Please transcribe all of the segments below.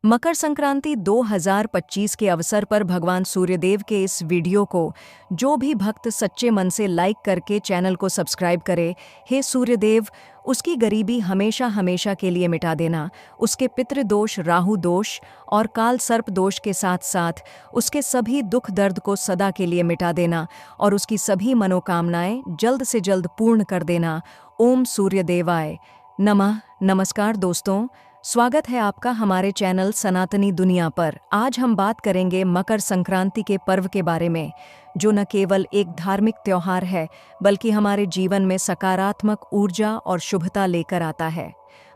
मकर संक्रांति 2025 के अवसर पर भगवान सूर्यदेव के इस वीडियो को जो भी भक्त सच्चे मन से लाइक करके चैनल को सब्सक्राइब करे, हे सूर्यदेव, उसकी गरीबी हमेशा हमेशा के लिए मिटा देना, उसके पितृदोष, राहु दोष और काल सर्प दोष के साथ साथ उसके सभी दुख दर्द को सदा के लिए मिटा देना और उसकी सभी मनोकामनाएं जल्द से जल्द पूर्ण कर देना। ओम सूर्यदेवाय नमः। नमस्कार दोस्तों, स्वागत है आपका हमारे चैनल सनातनी दुनिया पर। आज हम बात करेंगे मकर संक्रांति के पर्व के बारे में, जो न केवल एक धार्मिक त्योहार है बल्कि हमारे जीवन में सकारात्मक ऊर्जा और शुभता लेकर आता है।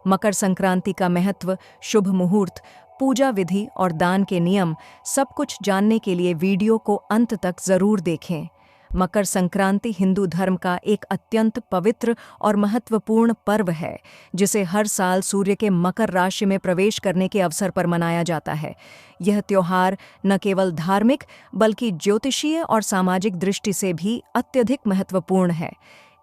मकर संक्रांति का महत्व, शुभ मुहूर्त, पूजा विधि और दान के नियम, सब कुछ जानने के लिए वीडियो को अंत तक जरूर देखें। मकर संक्रांति हिंदू धर्म का एक अत्यंत पवित्र और महत्वपूर्ण पर्व है, जिसे हर साल सूर्य के मकर राशि में प्रवेश करने के अवसर पर मनाया जाता है। यह त्योहार न केवल धार्मिक बल्कि ज्योतिषीय और सामाजिक दृष्टि से भी अत्यधिक महत्वपूर्ण है।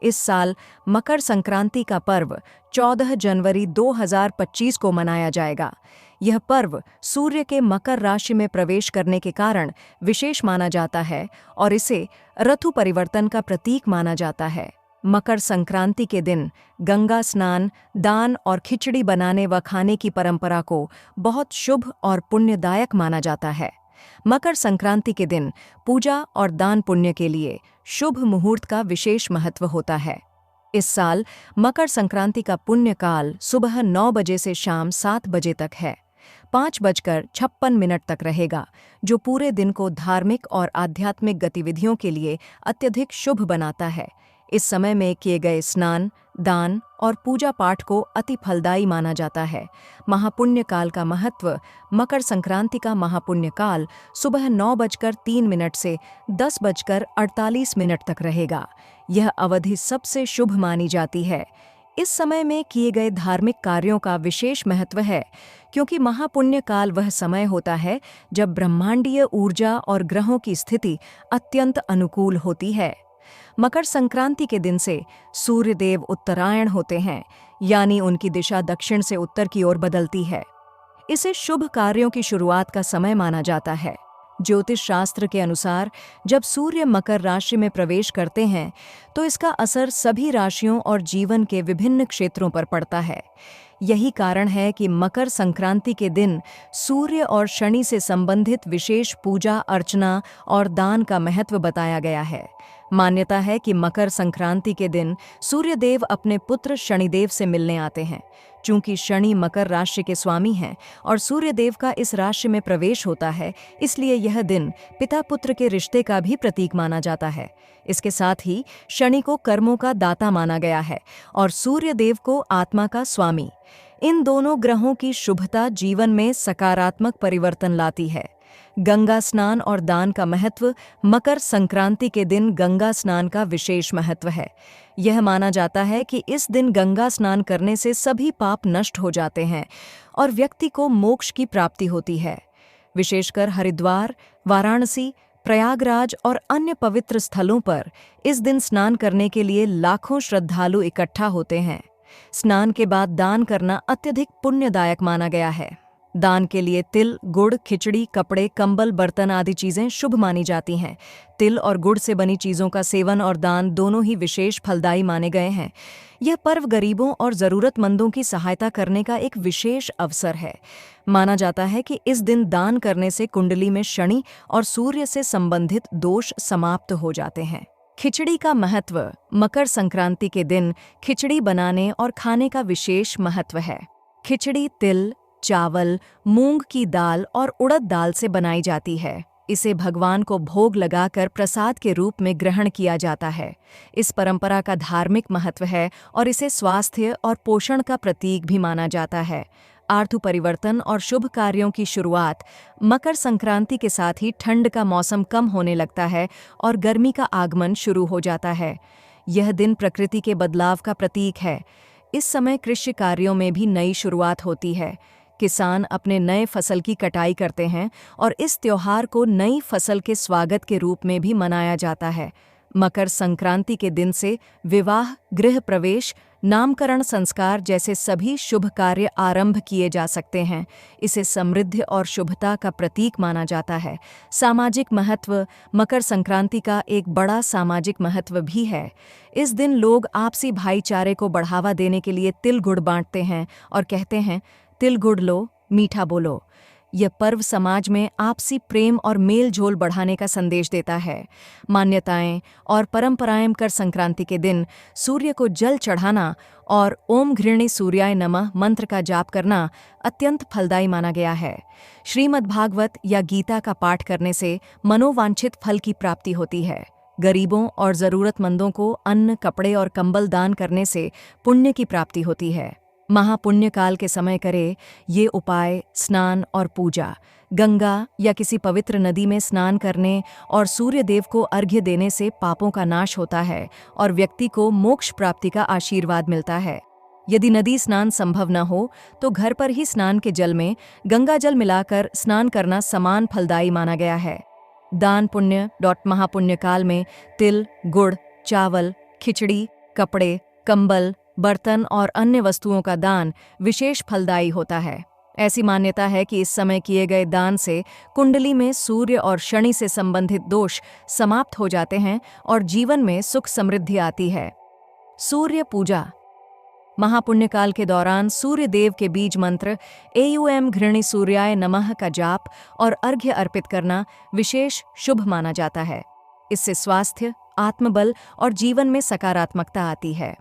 इस साल मकर संक्रांति का पर्व 14 जनवरी 2025 को मनाया जाएगा। यह पर्व सूर्य के मकर राशि में प्रवेश करने के कारण विशेष माना जाता है और इसे ऋतु परिवर्तन का प्रतीक माना जाता है। मकर संक्रांति के दिन गंगा स्नान, दान और खिचड़ी बनाने व खाने की परंपरा को बहुत शुभ और पुण्यदायक माना जाता है। मकर संक्रांति के दिन पूजा और दान पुण्य के लिए शुभ मुहूर्त का विशेष महत्व होता है। इस साल मकर संक्रांति का पुण्य काल सुबह 9 बजे से शाम 7 बजे तक है। 5:56 तक रहेगा, जो पूरे दिन को धार्मिक और आध्यात्मिक गतिविधियों के लिए अत्यधिक शुभ बनाता है। इस समय में किए गए स्नान, दान और पूजा पाठ को अति फलदायी माना जाता है। महापुण्य काल का महत्व। मकर संक्रांति का महापुण्य काल सुबह 9:03 से 10:48 तक रहेगा। यह अवधि सबसे शुभ मानी जाती है। इस समय में किए गए धार्मिक कार्यों का विशेष महत्व है, क्योंकि महापुण्य काल वह समय होता है जब ब्रह्मांडीय ऊर्जा और ग्रहों की स्थिति अत्यंत अनुकूल होती है। मकर संक्रांति के दिन से सूर्यदेव उत्तरायण होते हैं, यानी उनकी दिशा दक्षिण से उत्तर की ओर बदलती है। इसे शुभ कार्यों की शुरुआत का समय माना जाता है। ज्योतिष शास्त्र के अनुसार जब सूर्य मकर राशि में प्रवेश करते हैं तो इसका असर सभी राशियों और जीवन के विभिन्न क्षेत्रों पर पड़ता है। यही कारण है कि मकर संक्रांति के दिन सूर्य और शनि से संबंधित विशेष पूजा अर्चना और दान का महत्व बताया गया है। मान्यता है कि मकर संक्रांति के दिन सूर्यदेव अपने पुत्र शनिदेव से मिलने आते हैं। चूंकि शनि मकर राशि के स्वामी हैं और सूर्यदेव का इस राशि में प्रवेश होता है, इसलिए यह दिन पिता पुत्र के रिश्ते का भी प्रतीक माना जाता है। इसके साथ ही शनि को कर्मों का दाता माना गया है और सूर्यदेव को आत्मा का स्वामी। इन दोनों ग्रहों की शुभता जीवन में सकारात्मक परिवर्तन लाती है। गंगा स्नान और दान का महत्व। मकर संक्रांति के दिन गंगा स्नान का विशेष महत्व है। यह माना जाता है कि इस दिन गंगा स्नान करने से सभी पाप नष्ट हो जाते हैं और व्यक्ति को मोक्ष की प्राप्ति होती है। विशेषकर हरिद्वार, वाराणसी, प्रयागराज और अन्य पवित्र स्थलों पर इस दिन स्नान करने के लिए लाखों श्रद्धालु इकट्ठा होते हैं। स्नान के बाद दान करना अत्यधिक पुण्यदायक माना गया है। दान के लिए तिल, गुड़, खिचड़ी, कपड़े, कंबल, बर्तन आदि चीजें शुभ मानी जाती हैं। तिल और गुड़ से बनी चीजों का सेवन और दान दोनों ही विशेष फलदायी माने गए हैं। यह पर्व गरीबों और जरूरतमंदों की सहायता करने का एक विशेष अवसर है। माना जाता है कि इस दिन दान करने से कुंडली में शनि और सूर्य से संबंधित दोष समाप्त हो जाते हैं। खिचड़ी का महत्व। मकर संक्रांति के दिन खिचड़ी बनाने और खाने का विशेष महत्व है। खिचड़ी तिल, चावल, मूंग की दाल और उड़द दाल से बनाई जाती है। इसे भगवान को भोग लगाकर प्रसाद के रूप में ग्रहण किया जाता है। इस परंपरा का धार्मिक महत्व है और इसे स्वास्थ्य और पोषण का प्रतीक भी माना जाता है। आर्थिक परिवर्तन और शुभ कार्यों की शुरुआत। मकर संक्रांति के साथ ही ठंड का मौसम कम होने लगता है और गर्मी का आगमन शुरू हो जाता है। यह दिन प्रकृति के बदलाव का प्रतीक है। इस समय कृषि कार्यों में भी नई शुरुआत होती है। किसान अपने नए फसल की कटाई करते हैं और इस त्योहार को नई फसल के स्वागत के रूप में भी मनाया जाता है। मकर संक्रांति के दिन से विवाह, गृह प्रवेश, नामकरण संस्कार जैसे सभी शुभ कार्य आरंभ किए जा सकते हैं। इसे समृद्धि और शुभता का प्रतीक माना जाता है। सामाजिक महत्व। मकर संक्रांति का एक बड़ा सामाजिक महत्व भी है। इस दिन लोग आपसी भाईचारे को बढ़ावा देने के लिए तिल गुड़ बांटते हैं और कहते हैं, तिल गुड़ लो, मीठा बोलो। यह पर्व समाज में आपसी प्रेम और मेल जोल बढ़ाने का संदेश देता है। मान्यताएं और परंपराएं। मकर संक्रांति के दिन सूर्य को जल चढ़ाना और ओम घृणी सूर्याय नमः मंत्र का जाप करना अत्यंत फलदायी माना गया है। श्रीमद् भागवत या गीता का पाठ करने से मनोवांछित फल की प्राप्ति होती है। गरीबों और जरूरतमंदों को अन्न, कपड़े और कंबल दान करने से पुण्य की प्राप्ति होती है। महापुण्य काल के समय करे ये उपाय स्नान और पूजा। गंगा या किसी पवित्र नदी में स्नान करने और सूर्य देव को अर्घ्य देने से पापों का नाश होता है और व्यक्ति को मोक्ष प्राप्ति का आशीर्वाद मिलता है। यदि नदी स्नान संभव न हो तो घर पर ही स्नान के जल में गंगा जल मिलाकर स्नान करना समान फलदायी माना गया है। दान पुण्य। महापुण्य काल में तिल, गुड़, चावल, खिचड़ी, कपड़े, कंबल, बर्तन और अन्य वस्तुओं का दान विशेष फलदायी होता है। ऐसी मान्यता है कि इस समय किए गए दान से कुंडली में सूर्य और शनि से संबंधित दोष समाप्त हो जाते हैं और जीवन में सुख समृद्धि आती है। सूर्य पूजा। महापुण्य काल के दौरान सूर्य देव के बीज मंत्र एयूएम घृणी सूर्याय नमः का जाप और अर्घ्य अर्पित करना विशेष शुभ माना जाता है। इससे स्वास्थ्य, आत्मबल और जीवन में सकारात्मकता आती है।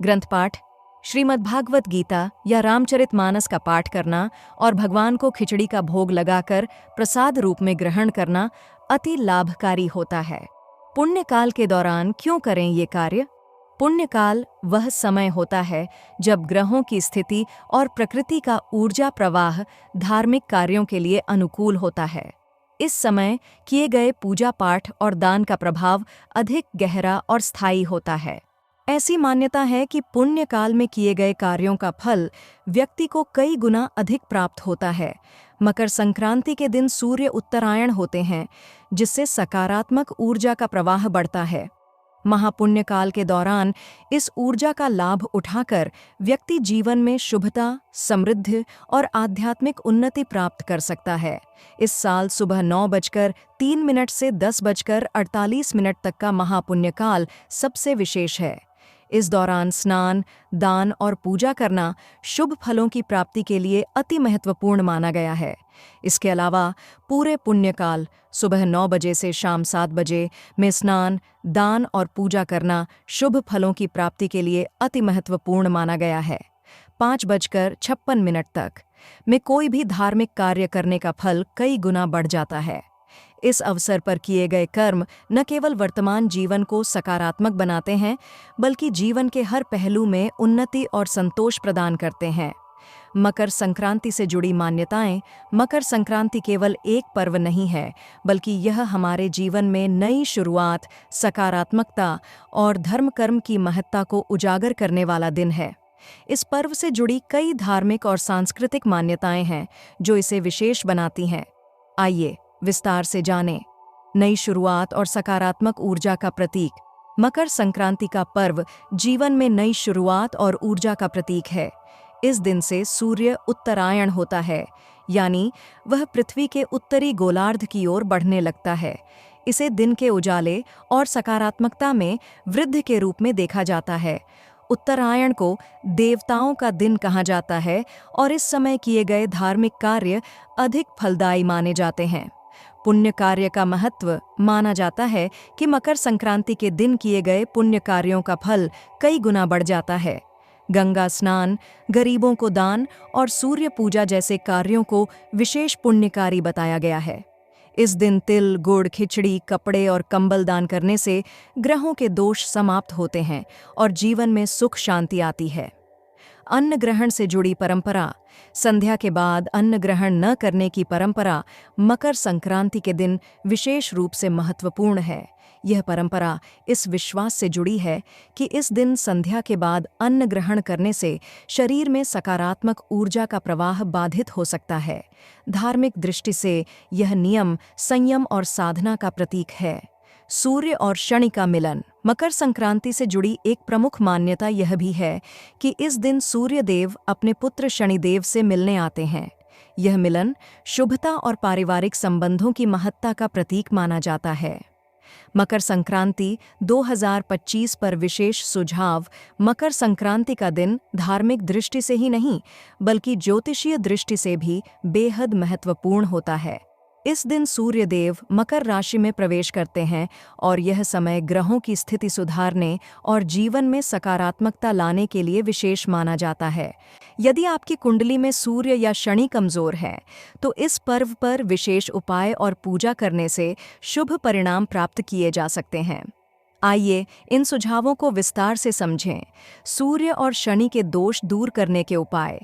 ग्रंथ पाठ। श्रीमद् भागवत गीता या रामचरितमानस का पाठ करना और भगवान को खिचड़ी का भोग लगाकर प्रसाद रूप में ग्रहण करना अति लाभकारी होता है। पुण्यकाल के दौरान क्यों करें ये कार्य? पुण्यकाल वह समय होता है जब ग्रहों की स्थिति और प्रकृति का ऊर्जा प्रवाह धार्मिक कार्यों के लिए अनुकूल होता है। इस समय किए गए पूजा पाठ और दान का प्रभाव अधिक गहरा और स्थायी होता है। ऐसी मान्यता है कि पुण्य काल में किए गए कार्यों का फल व्यक्ति को कई गुना अधिक प्राप्त होता है। मकर संक्रांति के दिन सूर्य उत्तरायण होते हैं, जिससे सकारात्मक ऊर्जा का प्रवाह बढ़ता है। महापुण्य काल के दौरान इस ऊर्जा का लाभ उठाकर व्यक्ति जीवन में शुभता, समृद्धि और आध्यात्मिक उन्नति प्राप्त कर सकता है। इस साल सुबह 9:03 से 10:48 तक का महापुण्य काल सबसे विशेष है। इस दौरान स्नान, दान और पूजा करना शुभ फलों की प्राप्ति के लिए अति महत्वपूर्ण माना गया है। इसके अलावा पूरे पुण्यकाल सुबह 9 बजे से शाम 7 बजे में स्नान, दान और पूजा करना शुभ फलों की प्राप्ति के लिए अति महत्वपूर्ण माना गया है। 5:56 तक में कोई भी धार्मिक कार्य करने का फल कई गुना बढ़ जाता है। इस अवसर पर किए गए कर्म न केवल वर्तमान जीवन को सकारात्मक बनाते हैं, बल्कि जीवन के हर पहलू में उन्नति और संतोष प्रदान करते हैं। मकर संक्रांति से जुड़ी मान्यताएं। मकर संक्रांति केवल एक पर्व नहीं है, बल्कि यह हमारे जीवन में नई शुरुआत, सकारात्मकता और धर्म कर्म की महत्ता को उजागर करने वाला दिन है। इस पर्व से जुड़ी कई धार्मिक और सांस्कृतिक मान्यताएं हैं जो इसे विशेष बनाती हैं। आइए विस्तार से जानें। नई शुरुआत और सकारात्मक ऊर्जा का प्रतीक। मकर संक्रांति का पर्व जीवन में नई शुरुआत और ऊर्जा का प्रतीक है। इस दिन से सूर्य उत्तरायण होता है, यानी वह पृथ्वी के उत्तरी गोलार्ध की ओर बढ़ने लगता है। इसे दिन के उजाले और सकारात्मकता में वृद्धि के रूप में देखा जाता है। उत्तरायण को देवताओं का दिन कहा जाता है और इस समय किए गए धार्मिक कार्य अधिक फलदायी माने जाते हैं। पुण्य कार्य का महत्व। माना जाता है कि मकर संक्रांति के दिन किए गए पुण्य कार्यों का फल कई गुना बढ़ जाता है। गंगा स्नान, गरीबों को दान और सूर्य पूजा जैसे कार्यों को विशेष पुण्यकारी बताया गया है। इस दिन तिल, गुड़, खिचड़ी, कपड़े और कंबल दान करने से ग्रहों के दोष समाप्त होते हैं और जीवन में सुख शांति आती है। अन्न ग्रहण से जुड़ी परंपरा। संध्या के बाद अन्न ग्रहण न करने की परंपरा मकर संक्रांति के दिन विशेष रूप से महत्वपूर्ण है। यह परंपरा इस विश्वास से जुड़ी है कि इस दिन संध्या के बाद अन्न ग्रहण करने से शरीर में सकारात्मक ऊर्जा का प्रवाह बाधित हो सकता है। धार्मिक दृष्टि से यह नियम संयम और साधना का प्रतीक है। सूर्य और शनि का मिलन। मकर संक्रांति से जुड़ी एक प्रमुख मान्यता यह भी है कि इस दिन सूर्य देव अपने पुत्र शनिदेव से मिलने आते हैं। यह मिलन शुभता और पारिवारिक संबंधों की महत्ता का प्रतीक माना जाता है। मकर संक्रांति 2025 पर विशेष सुझाव। मकर संक्रांति का दिन धार्मिक दृष्टि से ही नहीं बल्कि ज्योतिषीय दृष्टि से भी बेहद महत्वपूर्ण होता है। इस दिन सूर्य देव मकर राशि में प्रवेश करते हैं और यह समय ग्रहों की स्थिति सुधारने और जीवन में सकारात्मकता लाने के लिए विशेष माना जाता है। यदि आपकी कुंडली में सूर्य या शनि कमजोर है तो इस पर्व पर विशेष उपाय और पूजा करने से शुभ परिणाम प्राप्त किए जा सकते हैं। आइए इन सुझावों को विस्तार से समझें। सूर्य और शनि के दोष दूर करने के उपाय।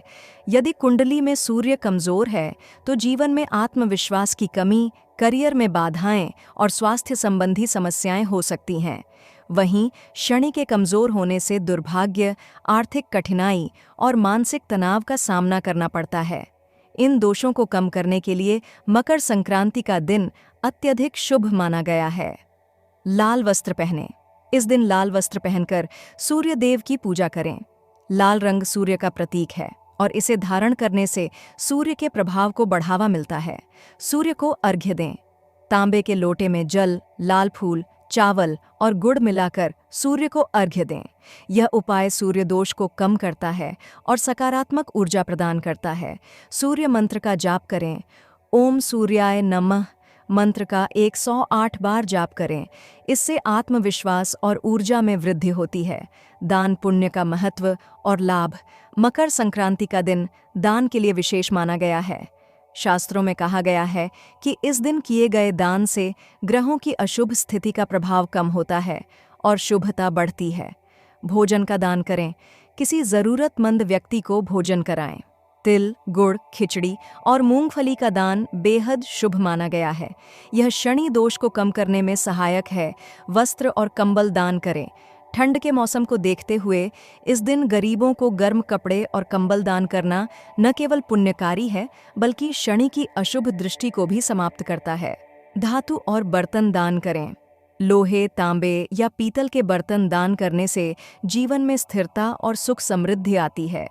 यदि कुंडली में सूर्य कमजोर है तो जीवन में आत्मविश्वास की कमी, करियर में बाधाएं और स्वास्थ्य संबंधी समस्याएं हो सकती हैं। वहीं शनि के कमजोर होने से दुर्भाग्य, आर्थिक कठिनाई और मानसिक तनाव का सामना करना पड़ता है। इन दोषों को कम करने के लिए मकर संक्रांति का दिन अत्यधिक शुभ माना गया है। लाल वस्त्र पहनें। इस दिन लाल वस्त्र पहनकर सूर्य देव की पूजा करें। लाल रंग सूर्य का प्रतीक है और इसे धारण करने से सूर्य के प्रभाव को बढ़ावा मिलता है। सूर्य को अर्घ्य दें। तांबे के लोटे में जल, लाल फूल, चावल और गुड़ मिलाकर सूर्य को अर्घ्य दें। यह उपाय सूर्य दोष को कम करता है और सकारात्मक ऊर्जा प्रदान करता है। सूर्य मंत्र का जाप करें। ओम सूर्याय नमः मंत्र का 108 बार जाप करें। इससे आत्मविश्वास और ऊर्जा में वृद्धि होती है। दान पुण्य का महत्व और लाभ। मकर संक्रांति का दिन दान के लिए विशेष माना गया है। शास्त्रों में कहा गया है कि इस दिन किए गए दान से ग्रहों की अशुभ स्थिति का प्रभाव कम होता है और शुभता बढ़ती है। भोजन का दान करें। किसी जरूरतमंद व्यक्ति को भोजन कराएं। तिल, गुड़, खिचड़ी और मूंगफली का दान बेहद शुभ माना गया है। यह शनि दोष को कम करने में सहायक है। वस्त्र और कंबल दान करें। ठंड के मौसम को देखते हुए इस दिन गरीबों को गर्म कपड़े और कंबल दान करना न केवल पुण्यकारी है बल्कि शनि की अशुभ दृष्टि को भी समाप्त करता है। धातु और बर्तन दान करें। लोहे, तांबे या पीतल के बर्तन दान करने से जीवन में स्थिरता और सुख समृद्धि आती है।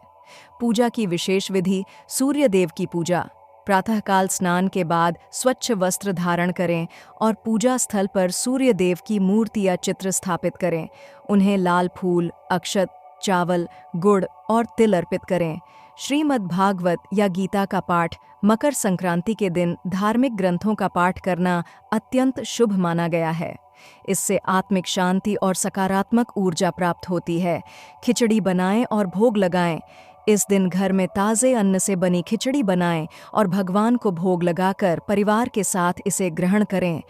पूजा की विशेष विधि। सूर्य देव की पूजा। प्रातःकाल स्नान के बाद स्वच्छ वस्त्र धारण करें और पूजा स्थल पर सूर्य देव की मूर्ति या चित्र स्थापित करें। उन्हें लाल फूल, अक्षत, चावल, गुड़ और तिल अर्पित करें। श्रीमद् भागवत या गीता का पाठ। मकर संक्रांति के दिन धार्मिक ग्रंथों का पाठ करना अत्यंत शुभ माना गया है। इससे आत्मिक शांति और सकारात्मक ऊर्जा प्राप्त होती है। खिचड़ी बनाएं और भोग लगाएं। इस दिन घर में ताज़े अन्न से बनी खिचड़ी बनाएं और भगवान को भोग लगाकर परिवार के साथ इसे ग्रहण करें।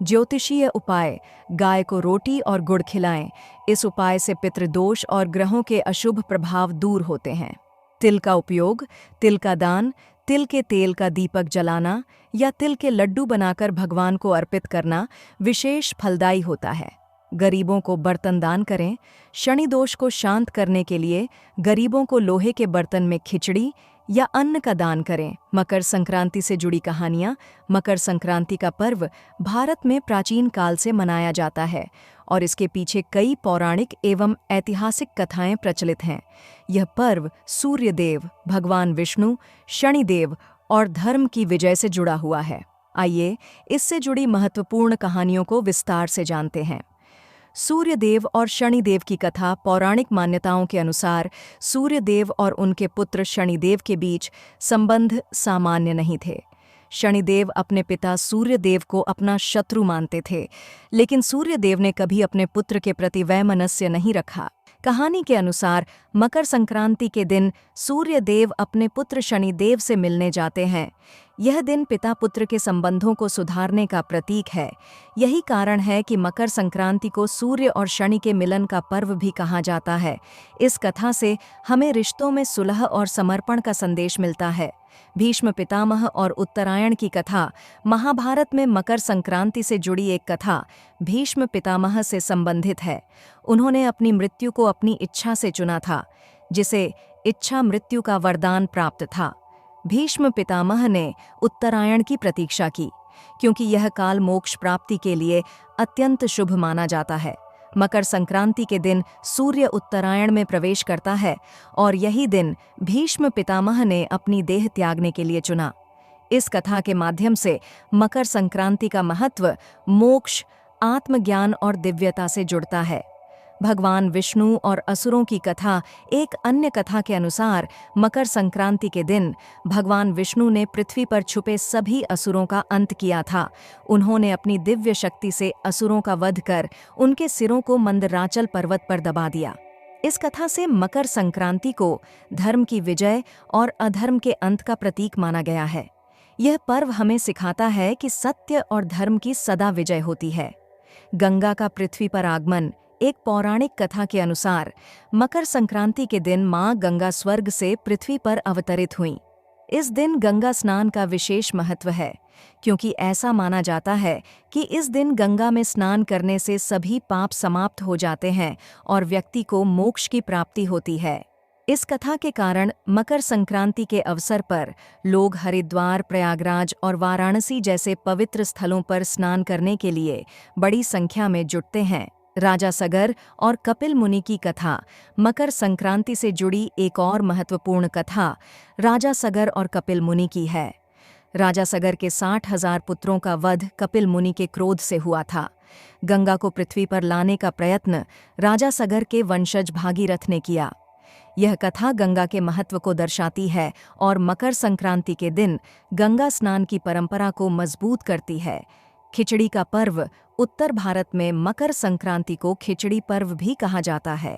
ज्योतिषीय उपाय। गाय को रोटी और गुड़ खिलाएं। इस उपाय से पितृदोष और ग्रहों के अशुभ प्रभाव दूर होते हैं। तिल का उपयोग। तिल का दान। तिल के तेल का दीपक जलाना या तिल के लड्डू बनाकर भगवान को अर्पित करना विशेष फलदायी होता है। गरीबों को बर्तन दान करें। शनि दोष को शांत करने के लिए गरीबों को लोहे के बर्तन में खिचड़ी या अन्न का दान करें। मकर संक्रांति से जुड़ी कहानियाँ। मकर संक्रांति का पर्व भारत में प्राचीन काल से मनाया जाता है और इसके पीछे कई पौराणिक एवं ऐतिहासिक कथाएं प्रचलित हैं। यह पर्व सूर्य देव, भगवान विष्णु, शनिदेव और धर्म की विजय से जुड़ा हुआ है। आइए इससे जुड़ी महत्वपूर्ण कहानियों को विस्तार से जानते हैं। सूर्यदेव और शनिदेव की कथा। पौराणिक मान्यताओं के अनुसार सूर्यदेव और उनके पुत्र शनिदेव के बीच संबंध सामान्य नहीं थे। शनिदेव अपने पिता सूर्यदेव को अपना शत्रु मानते थे, लेकिन सूर्यदेव ने कभी अपने पुत्र के प्रति वैमनस्य नहीं रखा। कहानी के अनुसार मकर संक्रांति के दिन सूर्यदेव अपने पुत्र शनिदेव से मिलने जाते हैं। यह दिन पिता पुत्र के संबंधों को सुधारने का प्रतीक है। यही कारण है कि मकर संक्रांति को सूर्य और शनि के मिलन का पर्व भी कहा जाता है। इस कथा से हमें रिश्तों में सुलह और समर्पण का संदेश मिलता है। भीष्म पितामह और उत्तरायण की कथा। महाभारत में मकर संक्रांति से जुड़ी एक कथा भीष्म पितामह से संबंधित है। उन्होंने अपनी मृत्यु को अपनी इच्छा से चुना था, जिसे इच्छा मृत्यु का वरदान प्राप्त था। भीष्म पितामह ने उत्तरायण की प्रतीक्षा की, क्योंकि यह काल मोक्ष प्राप्ति के लिए अत्यंत शुभ माना जाता है। मकर संक्रांति के दिन सूर्य उत्तरायण में प्रवेश करता है और यही दिन भीष्म पितामह ने अपनी देह त्यागने के लिए चुना। इस कथा के माध्यम से मकर संक्रांति का महत्व मोक्ष, आत्मज्ञान और दिव्यता से जुड़ता है। भगवान विष्णु और असुरों की कथा। एक अन्य कथा के अनुसार मकर संक्रांति के दिन भगवान विष्णु ने पृथ्वी पर छुपे सभी असुरों का अंत किया था। उन्होंने अपनी दिव्य शक्ति से असुरों का वध कर उनके सिरों को मंदराचल पर्वत पर दबा दिया। इस कथा से मकर संक्रांति को धर्म की विजय और अधर्म के अंत का प्रतीक माना गया है। यह पर्व हमें सिखाता है कि सत्य और धर्म की सदा विजय होती है। गंगा का पृथ्वी पर आगमन। एक पौराणिक कथा के अनुसार मकर संक्रांति के दिन मां गंगा स्वर्ग से पृथ्वी पर अवतरित हुईं। इस दिन गंगा स्नान का विशेष महत्व है, क्योंकि ऐसा माना जाता है कि इस दिन गंगा में स्नान करने से सभी पाप समाप्त हो जाते हैं और व्यक्ति को मोक्ष की प्राप्ति होती है। इस कथा के कारण मकर संक्रांति के अवसर पर लोग हरिद्वार, प्रयागराज और वाराणसी जैसे पवित्र स्थलों पर स्नान करने के लिए बड़ी संख्या में जुटते हैं। राजा सगर और कपिल मुनि की कथा। मकर संक्रांति से जुड़ी एक और महत्वपूर्ण कथा राजा सगर और कपिल मुनि की है। राजा सगर के 60,000 पुत्रों का वध कपिल मुनि के क्रोध से हुआ था। गंगा को पृथ्वी पर लाने का प्रयत्न राजा सगर के वंशज भागीरथ ने किया। यह कथा गंगा के महत्व को दर्शाती है और मकर संक्रांति के दिन गंगा स्नान की परंपरा को मजबूत करती है। खिचड़ी का पर्व। उत्तर भारत में मकर संक्रांति को खिचड़ी पर्व भी कहा जाता है।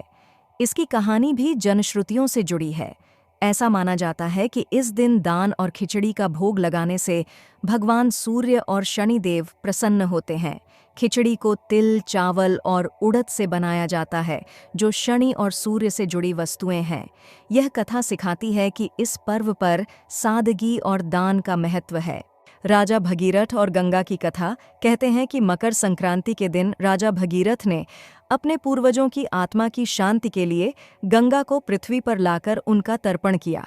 इसकी कहानी भी जनश्रुतियों से जुड़ी है। ऐसा माना जाता है कि इस दिन दान और खिचड़ी का भोग लगाने से भगवान सूर्य और शनिदेव प्रसन्न होते हैं। खिचड़ी को तिल, चावल और उड़द से बनाया जाता है, जो शनि और सूर्य से जुड़ी वस्तुएं हैं। यह कथा सिखाती है कि इस पर्व पर सादगी और दान का महत्व है। राजा भगीरथ और गंगा की कथा। कहते हैं कि मकर संक्रांति के दिन राजा भगीरथ ने अपने पूर्वजों की आत्मा की शांति के लिए गंगा को पृथ्वी पर लाकर उनका तर्पण किया।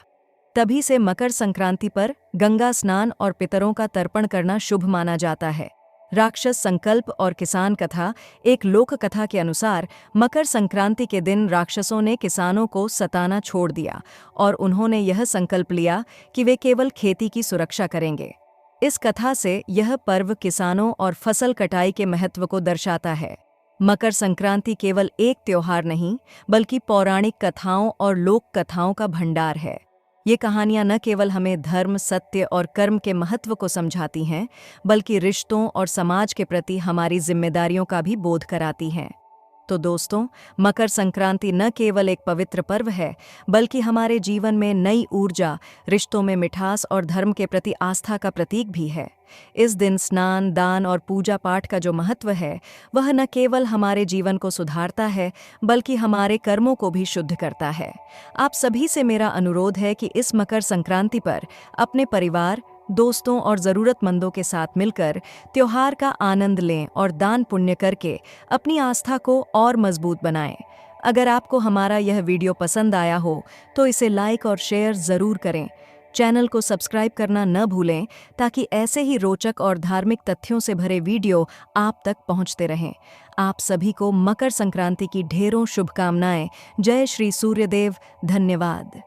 तभी से मकर संक्रांति पर गंगा स्नान और पितरों का तर्पण करना शुभ माना जाता है। राक्षस संकल्प और किसान कथा। एक लोक कथा के अनुसार मकर संक्रांति के दिन राक्षसों ने किसानों को सताना छोड़ दिया और उन्होंने यह संकल्प लिया कि वे केवल खेती की सुरक्षा करेंगे। इस कथा से यह पर्व किसानों और फसल कटाई के महत्व को दर्शाता है। मकर संक्रांति केवल एक त्योहार नहीं, बल्कि पौराणिक कथाओं और लोक कथाओं का भंडार है। ये कहानियां न केवल हमें धर्म, सत्य और कर्म के महत्व को समझाती हैं, बल्कि रिश्तों और समाज के प्रति हमारी जिम्मेदारियों का भी बोध कराती हैं। तो दोस्तों, मकर संक्रांति न केवल एक पवित्र पर्व है, बल्कि हमारे जीवन में नई ऊर्जा, रिश्तों में मिठास और धर्म के प्रति आस्था का प्रतीक भी है। इस दिन स्नान, दान और पूजा पाठ का जो महत्व है, वह न केवल हमारे जीवन को सुधारता है, बल्कि हमारे कर्मों को भी शुद्ध करता है। आप सभी से मेरा अनुरोध है कि इस मकर संक्रांति पर अपने परिवार, दोस्तों और ज़रूरतमंदों के साथ मिलकर त्योहार का आनंद लें और दान पुण्य करके अपनी आस्था को और मजबूत बनाएं। अगर आपको हमारा यह वीडियो पसंद आया हो तो इसे लाइक और शेयर ज़रूर करें। चैनल को सब्सक्राइब करना न भूलें, ताकि ऐसे ही रोचक और धार्मिक तथ्यों से भरे वीडियो आप तक पहुंचते रहें। आप सभी को मकर संक्रांति की ढेरों शुभकामनाएं। जय श्री सूर्यदेव। धन्यवाद।